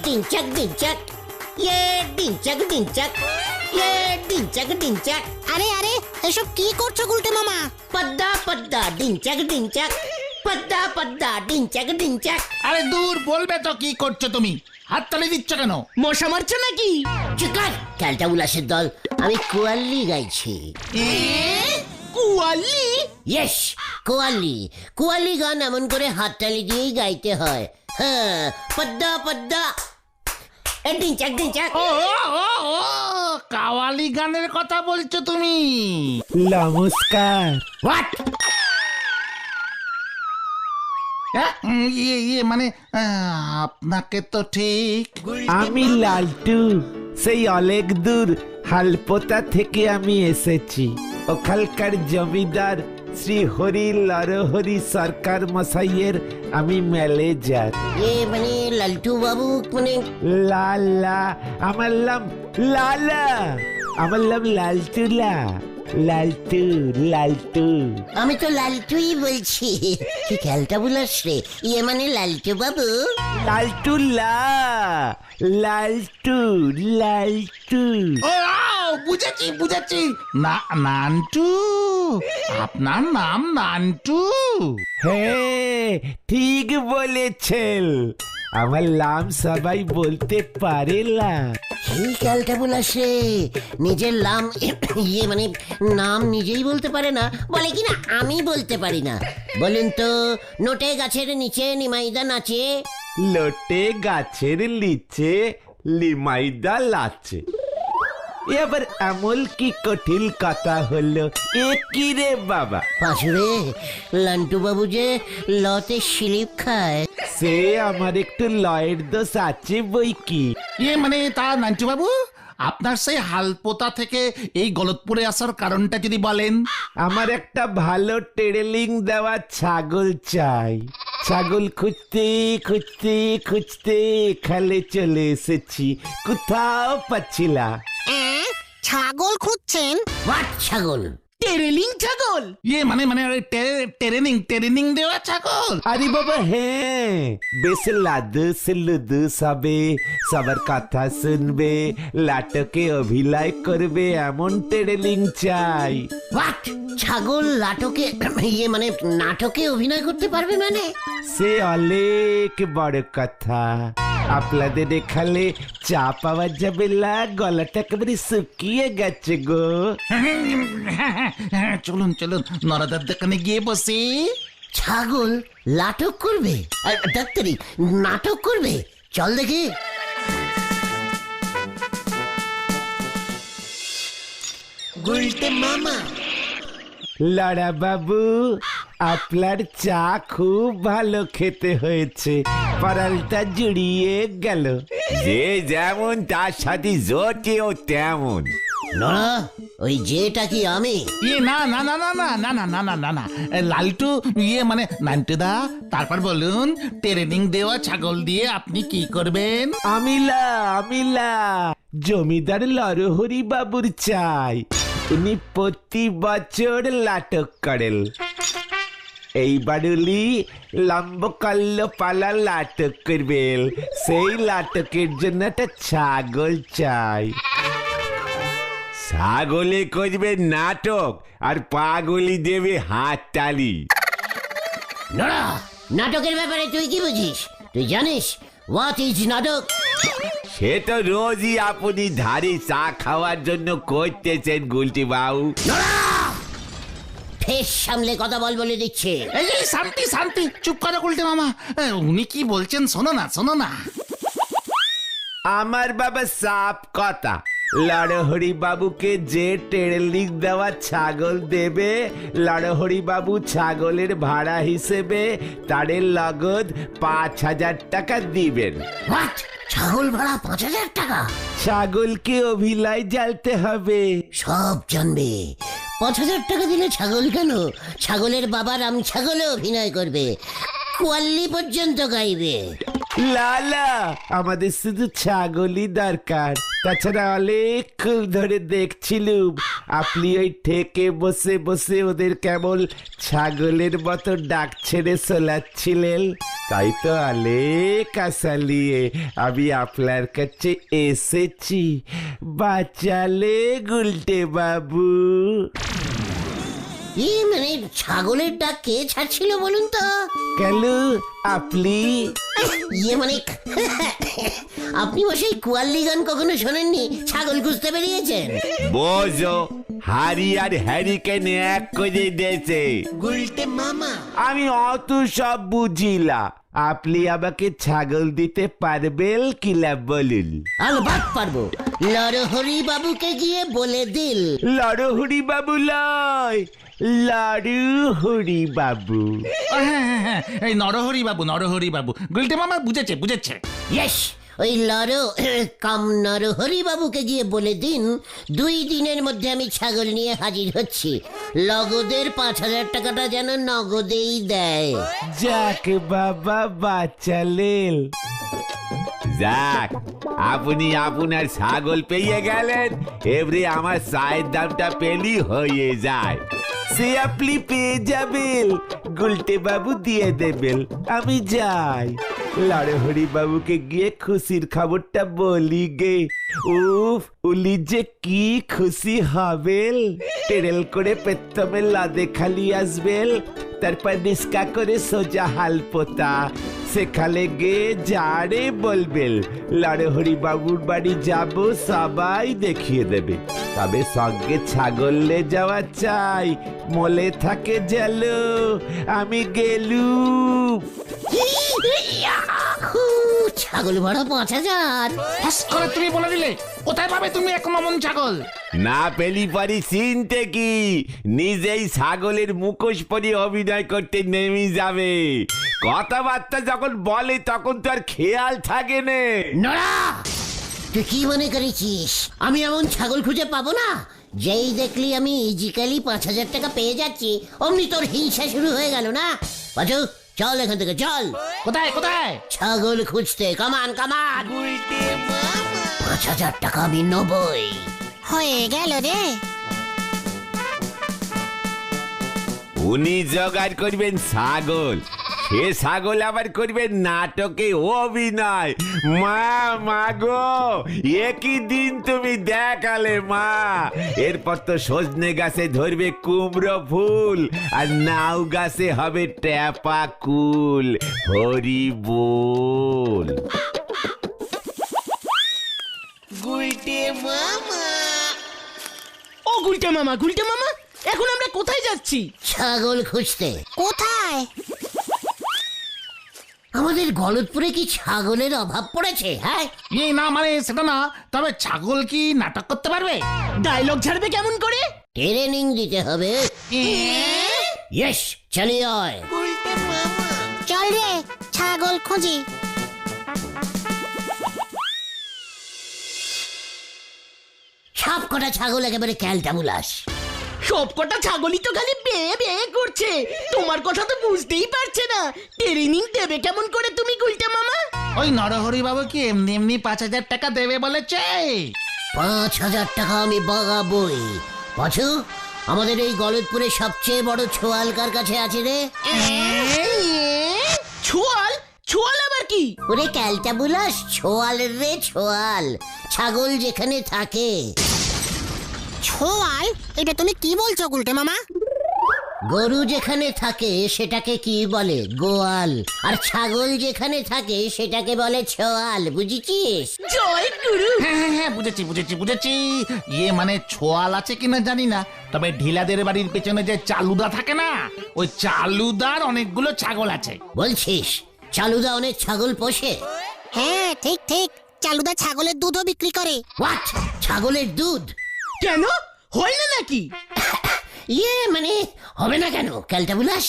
ডিনচাক ডিনচাক ইয়ে ডিনচাক ডিনচাক ইয়ে ডিনচাক ডিনচাক। আরে আরে এসব কি করছো গুলটে মামা? পদ্দা পদ্দা ডিনচাক ডিনচাক পদ্দা পদ্দা ডিনচাক ডিনচাক। আরে দূর, বলবে তো কি করছো তুমি? হাততালি দিচ্ছ কেন? মশা মারছো নাকি? চিকার ক্যালটা উল্লাসের দল, আমি কোয়াল্লি গাইছি। কুয়ালি? ইয়েস, কোয়ালি। কোয়ালি গান এমন করে হাততালি দিয়েই গাইতে হয়। হ্যাঁ, পদ্দা পদ্দা ডিনচাক ডিনচাক। ও ও ও কাওয়ালি গানের কথা বলছো তুমি? নমস্কার। হোয়াট? ইয়ে মানে আপনাকে তো ঠিক। আমি লালটু, সেই অনেক দূর হালপোতা থেকে আমি এসেছি। ওখানকার জমিদার শ্রী হরি নরহরি সরকার মশাইয়ের আমি ম্যানেজার। মানে লালটু বাবু মানে লালা, আমার নাম লালা, আমার নাম লালটুলা। লালটু লালটু। আমি তো লালটুই বলছি। কি খেলটা বুলাস রে? ইয়ে মানে লালটু বাবু। লালটুলা, লালটু লালটু। ও বুঝেছি বুঝেছি, না নান্টু, আপনার নাম নান্টু? হ্যাঁ ঠিক বলেছেন, আমার নাম সবাই বলতে পারে না। কি খেলটা বুলাস রে? নিজের নাম ইয়ে মানে নাম নিজেই বলতে পারে না, বলে কি না আমি বলতে পারি না। বলুন তো, নোটে গাছের নিচে নিমাইদা নাচে। লোটে গাছের নিচে লিমাইদা লাচে। এবার আমল কি কঠিন কথা হলো, এ কি রে বাবা? পাঁচুরে, লান্টু বাবু যে লতে স্লিপ খায়। সে আমার একটু লয়ের দোষ আছে বই কি। ইয়ে মানে তা নান্টু বাবু, আপনার সেই হালপোতা থেকে এই গলতপুরে আসার কারণটা যদি বলেন। আমার একটা ভালো ট্রেলিং দেওয়া ছাগল চাই। ছাগল খুঁজতে খুঁজতে খুঁজতে খালে চলে এসেছি, কোথাও পাচ্ছিলা। ছাগল খুঁজছেন? হোয়াট ছাগল? টেরেলিং ছাগল? ইয়ে মানে মানে ট্রেনিং দেওয়া ছাগল। আরে বাবা হ্যাঁ, বেশ লাদু লুদু সবে, সবার কথা শুনবে, লাটকে অভিনয় করবে, এমন ট্রেলিং চাই। হোয়াট? ছাগল নাটকে ইয়ে মানে নাটকে অভিনয় করতে পারবে মানে? সে অনেক বড় কথা। আপনাদের এখানে চা পাওয়া যাবে না, গলাটা একেবারে শুকিয়ে গেছে গো। চলুন চলুন, নরাদার দোকানে গিয়ে বসি। ছাগল নাটক করবে? ডাক্তারি নাটক করবে? চল দেখি। গুলটে মামা। লড়া বাবু, আপনার চা খুব ভালো খেতে হয়েছে, পারালটা জুড়িয়ে গেল। যে যেমন তার সাথে জোটেও তেমন। না, ওই যেটা কি আমি? ইয়ে না না না না না না না না না না না, লালটু ইয়ে মানে নান্টুদা, তারপর বলুন ট্রেনিং দেওয়া ছাগল দিয়ে আপনি কি করবেন? আমিলা জমিদার নরহরি বাবুর চাই। উনি প্রতি বছর নাটক করেন। এইবারুলি লম্বকল্ল পালা নাটক করবেন, সেই নাটকের জন্য একটা ছাগল চাই। ছাগলে করবে নাটক আর পাগলি দেবে হাত তালি। নড়া, নাটকের ব্যাপারে তুই কি বুঝিস? তুই জানিস হোয়াট ইজ নাটক? সে তো রোজই আপনি ধারে চা খাওয়ার জন্য করতেছেন গুলটি বাবু। ঠেস সামলে কথা বল বলে দিচ্ছে। এই যে শান্তি শান্তি, চুপ করো গুলটে মামা, উনি কি বলছেন শোনো না শোনো না। আমার বাবা সাপ কথা, লড়হরি বাবুকে যে ট্রেনিং দেওয়া ছাগল দেবে, লড়হরি বাবু ছাগলের ভাড়া হিসেবে তাদের নগদ 5,000 টাকা দিবেন। হোয়াট? ছাগল ভাড়া 5,000 টাকা? ছাগলকে অভিনয় জ্বালতে হবে। সব জানবে। 5,000 টাকা দিলে ছাগল কেন, ছাগলের বাবা রাম ছাগলে অভিনয় করবে, কোয়াল্লি পর্যন্ত গাইবে। লালা, আমাদের শুধু ছাগলই দরকার। তাছাড়া অনেকক্ষণ ধরে দেখছিলুম আপনি ওই ঠেকে বসে বসে ওদের কেবল ছাগলের মতো ডাক ছেড়ে শোনাচ্ছিলেন। তাই তো আলে কাসালিয়ে আমি আপনার কাছে এসেছি, বাঁচালে গুলটে বাবু। মানে ছাগলের ডাক কে ছাড়ছিল বলুন তো? কালু আপনি? মানে আপনি বসে কুয়াল্লি গান কখনো শোনেননি? ছাগল খুঁজতে বেরিয়েছেন? বোঝো হারি আর হ্যারিকেন এক করে দিয়েছে। গুলটে মামা, আমি অত সব বুঝিলা, আপনি আমাকে ছাগল দিতে পারবেন কিলা বলুন? আলবাত পারবো। লরহরি বাবুকে গিয়ে বলে দিল। লড়হরি বাবু লয়, লড়হরি বাবু। হ্যাঁ হ্যাঁ হ্যাঁ, এই নরহরি বাবু গুলটে মামা বুঝেছে বুঝেছে। ইয়েস, ওই নরহরি বাবুকে গিয়ে বলে দিন 2 দিনের মধ্যে আমি ছাগল নিয়ে হাজির হচ্ছি। লগদের 5,000 টাকাটা যেন নগদেই দেয়। যাক বাবা বাঁচালেন। যাক, আপনি আপনার ছাগল পেয়ে গেলেন, এবারে আমার চায়ের দামটা পেলি হয়ে যায়। সে আপনি পেয়ে যাবেন, গুলটে বাবু দিয়ে দেবেন। আমি যাই, লড়হরি বাবুকে গিয়ে খুশির খবরটা বলি গে। উফ, উলি যে কি খুশি হবেন। টেরেল করে প্রথমে লাদে খালি আসবেন, তারপর নিষ্কা করে সোজা হালপোতা। সেখানে গিয়ে যারে বলবেন লড়হরি বাবুর বাড়ি যাব, সবাই দেখিয়ে দেবে। তবে সঙ্গে ছাগল লে যাওয়া চাই, মলে থাকে যেন। আমি গেলুম। ছাগল ভাড়া 5,000। হাস করে তুমি বলে দিলে, কোথায় পাবে তুমি এক মন ছাগল? না পেলি পারি চিনতে কি, নিজেই ছাগলের মুখোশ পরে অভিনয় করতে নেমে যাবে। কথাবার্তা যখন বলে তখন তো আর খেয়াল থাকে না। নড়া, তুই কি মনে করেছিস আমি এমন ছাগল খুঁজে পাবো না? যেই দেখলি আমি ইজিক্যালি 5,000 টাকা পেয়ে যাচ্ছি, অমনি তোর হিংসা শুরু হয়ে গেল না? পাচু, চল এখান থেকে, চল। কোথায় কোথায়? ছাগল খুঁজতে, কামান কামান। 5,000 টাকা আমি নেবই। হয়ে গেল রে। উনি জোগাড় করবেন ছাগল, সে ছাগল আবার করবেন নাটকে অভিনয়। মা গো, একই দিন তুমি দেখালে মা। এরপর তো সজনে গাছে ধরবে কুমড়ো ফুল, আর নাও গাছে হবে ট্যাপা কুল। হরি বল। ও গুলটে মামা এখন আমরা কোথায় যাচ্ছি? ছাগল খুঁজতে। কোথায়? আমাদের গলতপুরে কি ছাগলের অভাব পড়েছে? হ্যাঁ, এই না মানে সেটা না, তবে ছাগল কি নাটক করতে পারবে? ডায়লগ ছাড়বে কেমন করে? ট্রেনিং দিতে হবে। ইয়েস, চালিয়ে আয়। চল রে, ছাগল খুঁজি। সব কটা ছাগল একেবারে ক্যালটা বুলাস। সবকটা ছাগলই তো খালি বেয়ে বেয়ে করছে, তোমার কথা তো বুঝতেই পারছে না। ট্রেনিং দেবে কেমন করে তুমি গুলটে মামা? ওই নরহরি বাবু কি এমনি এমনি 5,000 টাকা দেবে বলেছে? 5,000 টাকা আমি বাগাবই। পাচু, আমাদের এই গলতপুরে সবচেয়ে বড় ছোয়াল কার কাছে আছে রে? ছোয়াল? ছোয়াল আবার কি? ওরে ক্যালটা বুলাস, ছোয়াল রে ছোয়াল, ছাগল যেখানে থাকে। ছোয়াল? এটা তুমি কি বলছো গুলটে মামা? গরু যেখানে থাকে সেটাকে কি বলে? গোয়াল। আর ছাগল যেখানে থাকে সেটাকে বলে ছোয়াল, বুঝেছিস? জয় গুরু। হ্যাঁ হ্যাঁ হ্যাঁ, বুঝেছি। মানে ছোয়াল আছে কিনা জানি না, তবে ঢিলাদের বাড়ির পেছনে যে চালুদা থাকে না, ওই চালুদার অনেকগুলো ছাগল আছে। বলছিস চালুদা অনেক ছাগল পোষে? হ্যাঁ ঠিক ঠিক, চালুদা ছাগলের দুধও বিক্রি করে। হোয়াট? ছাগলের দুধ? কেন, হয় না নাকি? মানে হবে না কেন ক্যালটা বুলাস?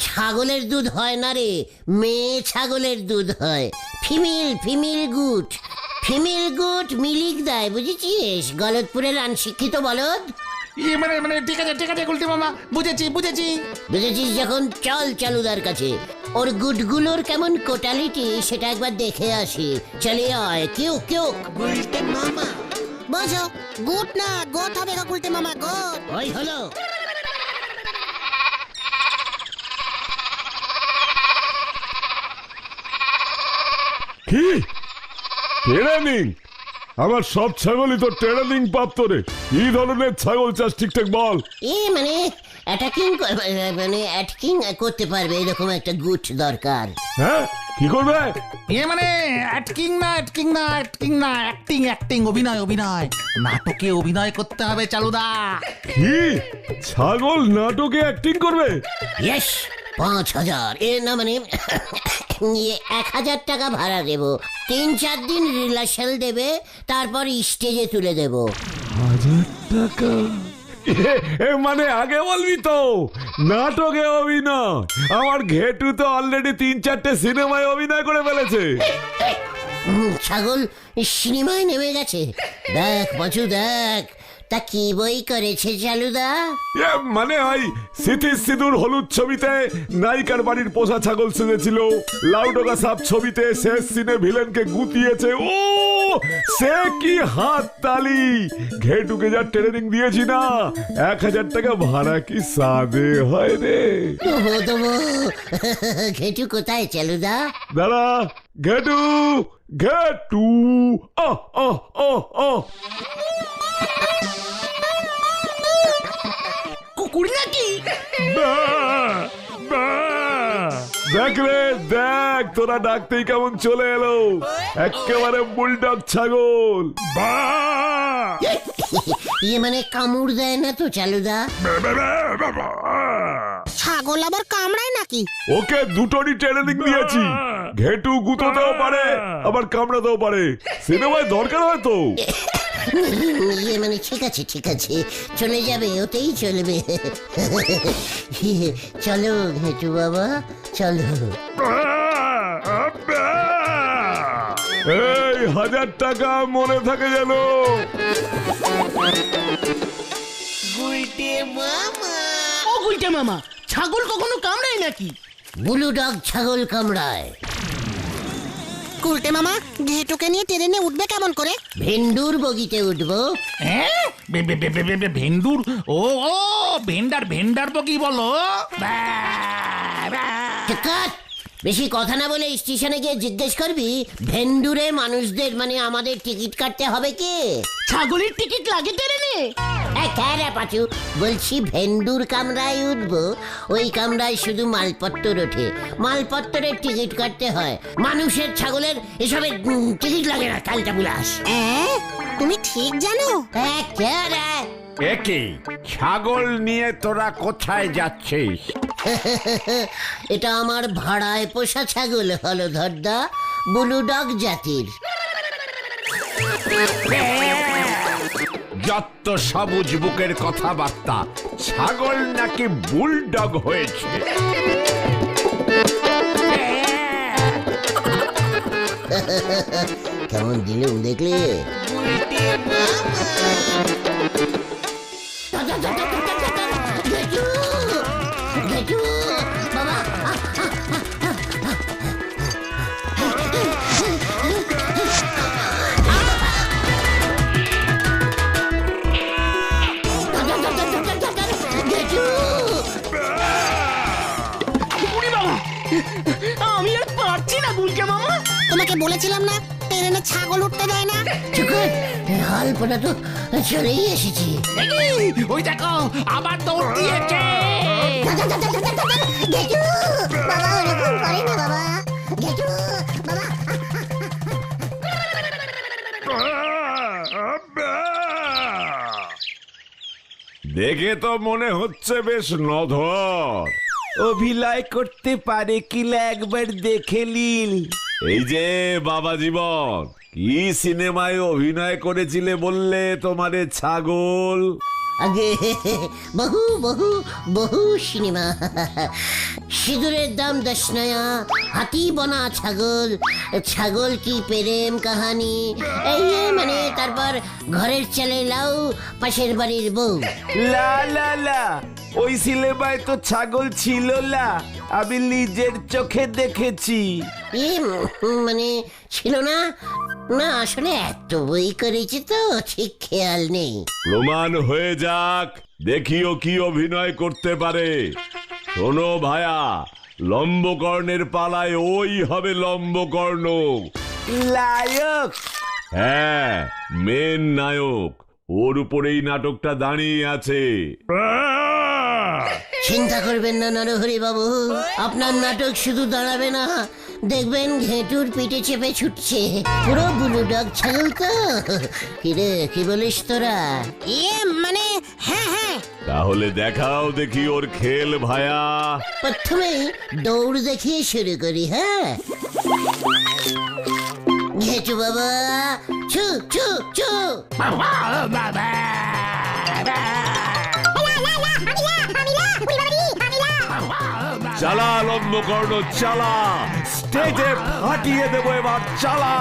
ছাগলের দুধ হয় না রে, মেয়ে ছাগলের দুধ হয়। ফিমেল গুট মিলিক দেয়, বুঝেছিস? গলতপুরের আনশিক্ষিত বলদ। মানে ঠিক আছে গুলটে মামা, বুঝেছি। বুঝেছিস যখন, চল চালুদার কাছে। ওর গুটগুলোর কেমন কোটালিটি সেটা একবার দেখে আসি। চলে আয়। কেউ গুলটে মামা বোঝো, গুট না গোট হবে গো গুলটে মামা, গোট। ওই হলো। কি ট্রেনিং? আমার সব ছাগলই তো ট্রেনিং প্রাপ্ত রে। কি ধরনের ছাগল চাষ ঠিকঠাক বল। মানে অ্যাটাকিং করতে পারবে এরকম একটা গুট দরকার। হ্যাঁ কি করবে? মানে অ্যাক্টিং না অ্যাক্টিং অভিনয় নাটকে অভিনয় করতে হবে চালুদা। কি ছাগল নাটকে অ্যাক্টিং করবে? ইয়েস, 5,000 না মানে 1,000 টাকা ভাড়া দেব, 3-4 দিন রিলাসেল দেবে, তারপর স্টেজে তুলে দেব। 1,000 টাকা? মানে আগে বলবি তো নাটকে অভিনয়। আমার ঘেটু তো অলরেডি 3-4টে সিনেমায় অভিনয় করে ফেলেছে। ছাগল সিনেমায় নেমে গেছে। দেখ পাঁচু দেখ, তা কি বই করেছে চালুদা? মানে ওই সিথির সিঁদুর হলুদ ছবিতে নায়িকার বাড়ির পোষা ছাগল সেজেছিল, লাউডোগা সাপ ছবিতে শেষ সিনে ভিলেনকে গুতিয়েছে। ও সে কি হাত তালি! ঘেটুকে যা ট্রেনিং দিয়েছি না, 1,000 টাকা ভাড়া কি সাদে হয় রে। ঘেটু কোথায় চালুদা? দাঁড়া, ঘেটু ঘেটু আহ আহ আহ আহ কুকুর নাকি? দেখ রে দেখ, তোরা ডাকতেই কেমন চলে এলো, একেবারে বুলডগ ছাগল। মানে কামড় দেয় না তো চালুদা? ছাগল আবার কামড়ায় নাকি? ওকে দুটোরই ট্রেনিং দিয়েছি। ঘেটু গুঁতোতেও পারে আবার কামড়াতেও পারে, সিনেমায় দরকার হয় তো। মানে ঠিক আছে চলে যাবে, ওতেই চলবে। চলো ঘেটু বাবা চলো। এই 1,000 টাকা মনে থাকে যেন। ও গুলটে মামা, ছাগল কখনো কামড়ায় নাকি? ব্লু ডগ ছাগল কামড়ায়। কুলটে মামা ঘেটুকে নিয়ে ট্রেনে উঠবে কেমন করে? ভেন্ডুর বগিতে উঠবো। ভেন্ডুর? ও ভেন্ডার বকি বলো। কাট, বেশি কথা না বলে স্টেশনে গিয়ে জিজ্ঞেস করবি ভেন্ডুরে মানুষদের মানে আমাদের টিকিট কাটতে হবে কি? ছাগলের টিকিট লাগে ট্রেনে? পাচু, বলছি ভেন্ডুর কামরায় উঠবো, ওই কামরায় শুধু মালপত্র ওঠে, মালপত্রের টিকিট কাটতে হয়। মানুষের ছাগলের এসবের টিকিট লাগে না। কালটা বুলাস, তুমি ঠিক জানো? একে ছাগল নিয়ে তোরা কোথায় যাচ্ছিস? এটা আমার ভাড়ায় পোষা ছাগল হলধরদা, ব্লু ডগ জাতির। যত সবুজ বুকের কথাবার্তা, ছাগল নাকি বুলডগ হয়েছে। কেমন দিলুম দেখলে? বাবা আমি আর পারছি না গুলটে মামা। তোমাকে বলেছিলাম না ট্রেনে ছাগল উঠতে দেয় না। হালপটা তো চলেই এসেছি। ওই দেখো আবার দৌড় দিয়েছে। বাবা ওরকম করে না বাবা। ঘেটু বাবা। দেখে তো মনে হচ্ছে বেশ নধর। অভিনয় করতে পারে কিলা একবার দেখে নিল। এই যে বাবা জীবন, কি সিনেমায় অভিনয় করেছিলে বললে তোমারে ছাগল? আগে বহু বহু বহু সিনেমা। সিঁদুরের দাম 10 নয়া, হাতি বনা ছাগল, ছাগল কি প্রেম কাহানি, এই মানে তারপর ঘরের চালে লাউ, পাশের বাড়ির বউ। লা লা লা, ওই সিনেমায় তো ছাগল ছিল না, আমি নিজের চোখে দেখেছি। মানে ছিল না? না আসলে এত বই করেছি তো ঠিক খেয়াল নেই। প্রমাণ হয়ে যাক, দেখিও কি অভিনয় করতে পারে। শোনো ভায়া, লম্বকর্ণের পালায় ওই হবে লম্বকর্ণ, লায়ক। হ্যাঁ, মেন নায়ক, ওর উপরেই নাটকটা দাঁড়িয়ে আছে। চিন্তা করবেন না নরহরি বাবু, আপনার নাটক শুধু দাঁড়াবে না, দেখবেন ঘেঁটুর পিঠে চেপে ছুটছে। পুরো বুলু ডগ ছাগল তো। কিরে, কি বলিস তোরা? মানে হ্যাঁ হ্যাঁ। তাহলে দেখাও দেখি ওর খেল ভায়া। প্রথমে দৌড় দেখিয়ে শুরু করি। হ্যাঁ, ঘেঁটু বাবা, ছু ছু ছু। চালা লম্বকর্ণ চালা, স্টেজে ফাটিয়ে দেবো এবার, চালা।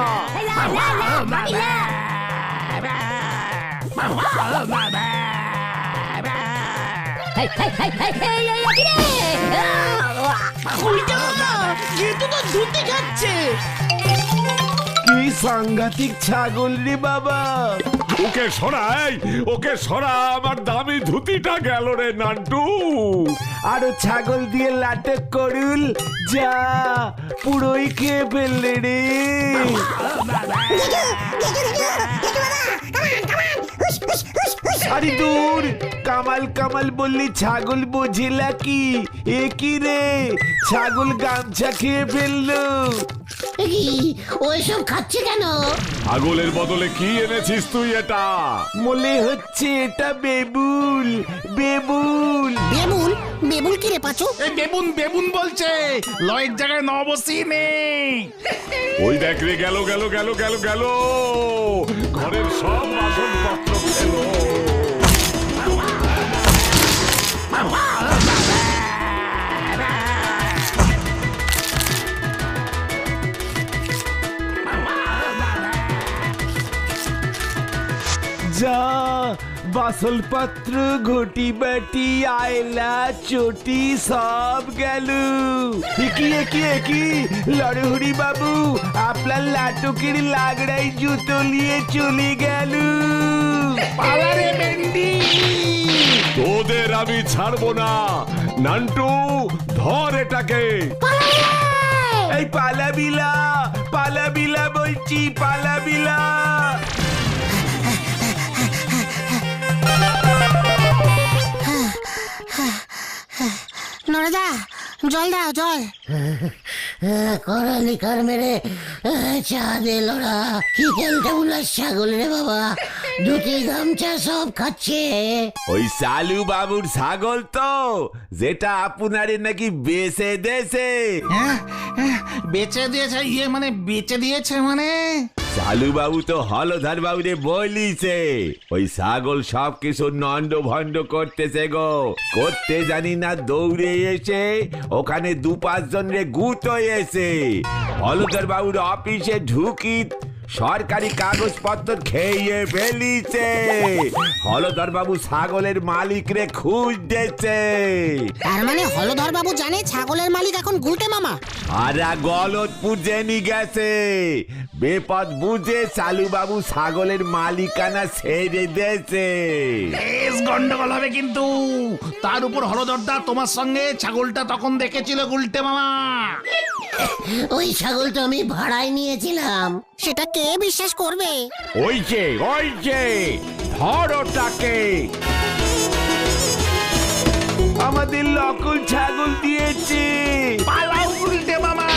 উল্টে মামা, ঘেটু তো ধুতি খাচ্ছে। কি সাংঘাতিক ছাগল রে বাবা। ওকে সরাই, ওকে সরা, আমার দামি ধুতিটা গেল রে নান্টু। আরো ছাগল দিয়ে লাটক করুল, যা পুরোই খেয়ে ফেললে রে। আরে দূর, কামাল কামাল বললি ছাগল বোঝেলা কি? এ কি রে, ছাগল গামছা খেয়ে ফেললো। এ কি, ওইসব খাচ্ছে কেন? ছাগলের বদলে কি এনেছিস তুই এটা? মনে হচ্ছে এটা বেবুল, বেবুল। বেবুল? বেবুল কি রে পাচু? এই বেবুন বেবুন বলছে, লয়ের জায়গায় নবসি নেই। ওই দেখ রে, গেল গেল গেল গেল গেল, ঘরের সব বাসনপত্র খেলো। যা বাসলপত্র, ঘটি বাটি, আয়লা চটি সব গেল। কি লড়হরি বাবু, আপনার লাটকের লাগড়াই জুতো নিয়ে চলে গেল। পালারে বেন্ডি। তোদের আমি ছাড়বো না নান্টু, ধর এটাকে। এই পালাবিলা, পালাবিলা বলছি, পালাবিলা। নরদা, জল দাও, জল। করালি কার মেরে চা দে লোড়া। কি খেলতে বুলাস ছাগল রে বাবা, ধুতি গামছা সব খাচ্ছে। ওই সালু বাবুর ছাগল তো, যেটা আপনারে নাকি বেচে দেছে। হ্যাঁ, বেচে দিয়েছে, মানে বেচে দিয়েছে মানে। সালু বাবু তো হলধর বাবুরে বলিছে, ওই ছাগল সব কিছু নন্ড ভন্ড করতেছে গো। করতে জানি না দৌড়ে এসে ওখানে 2-5 জন রে গুতো এসে হলধর বাবুর অফিসে ঢুকি সরকারি কাগজপত্র খেয়ে ফেলিছে। হলধর বাবু ছাগলের মালিক রে খুঁজতেছে। তার মানে হলধর বাবু জানে ছাগলের মালিক এখন গুলটে মামা। আরা গলত পুজেনি গেছে, বেপদ বুঝে চালু বাবু ছাগলের মালিকানা ছেড়ে দিয়েছে। বেশ গন্ডগোল হবে কিন্তু। তার উপর হলদরদা তোমার সঙ্গে ছাগলটা তখন দেখেছিল গুলটে মামা। ওই ছাগল তো আমি ভাড়ায় নিয়েছিলাম। সেটা কে বিশ্বাস করবে? ওই যে ধরোটাকে। আমাদের নকল ছাগল দিয়েছে। পালাও গুলটে মামা।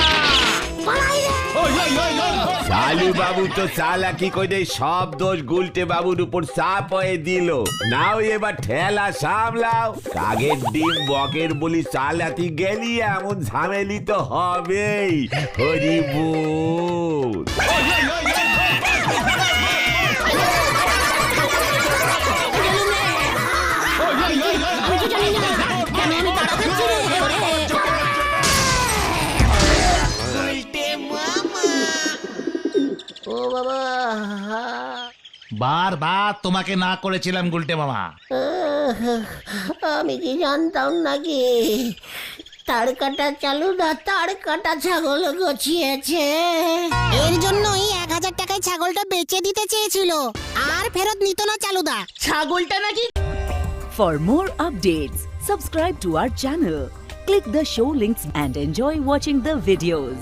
চালু বাবু তো চালাকি করে সব দোষ গুলটে বাবুর উপর চাপ হয়ে দিল। নাও এবার ঠেলা সামলাও। কাগের ডিম বকের বলি চালাতি গেলি এমন ঝামেলি তো হবেই। হরি বল। ও বাবা, বারবার তোমাকে না করেছিলাম গুলটে মামা। আমি কি জানতাম নাকি তার কাটা চালুদা তার কাটা ছাগল গছিয়েছে? এর জন্যই 1000 টাকায় ছাগলটা বেচে দিতে চেয়েছিল, আর ফেরত নিত না চালুদা। ছাগলটা নাকি। For more updates, subscribe to our channel, click the show links and enjoy watching the videos.